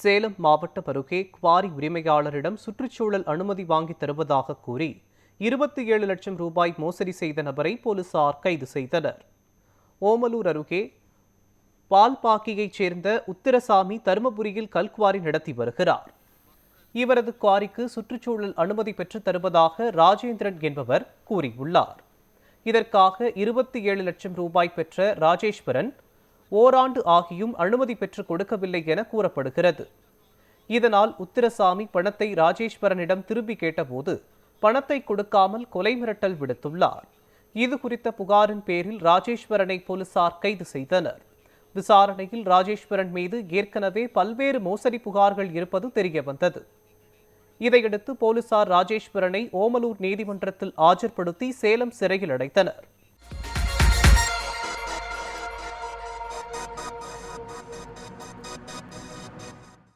சேலம் மாவட்டம் அருகே குவாரி உரிமையாளரிடம் சுற்றுச்சூழல் அனுமதி வாங்கி தருவதாக கூறி 27 லட்சம் ரூபாய் மோசடி செய்த நபரை போலீசார் கைது செய்தனர். ஓமலூர் அருகே பால்பாக்கியைச் சேர்ந்த உத்திரசாமி தருமபுரியில் கல்குவாரி நடத்தி வருகிறார். இவரது குவாரிக்கு சுற்றுச்சூழல் அனுமதி பெற்றுத் தருவதாக ராஜேந்திரன் என்பவர் கூறியுள்ளார். இதற்காக 27 லட்சம் ரூபாய் பெற்ற ராஜேஸ்வரன் ஓராண்டு ஆகியும் அனுமதி பெற்றுக் கொடுக்கவில்லை என கூறப்படுகிறது. இதனால் உத்திரசாமி பணத்தை ராஜேஸ்வரனிடம் திரும்பி கேட்டபோது பணத்தை கொடுக்காமல் கொலை மிரட்டல் விடுத்துள்ளார். இது குறித்த புகாரின் பேரில் ராஜேஸ்வரனை போலீசார் கைது செய்தனர். விசாரணையில் ராஜேஸ்வரன் மீது ஏற்கனவே பல்வேறு மோசடி புகார்கள் இருப்பது தெரியவந்தது. இதையடுத்து போலீசார் ராஜேஸ்வரனை ஓமலூர் நீதிமன்றத்தில் ஆஜர்படுத்தி சேலம் சிறையில் அடைத்தனர்.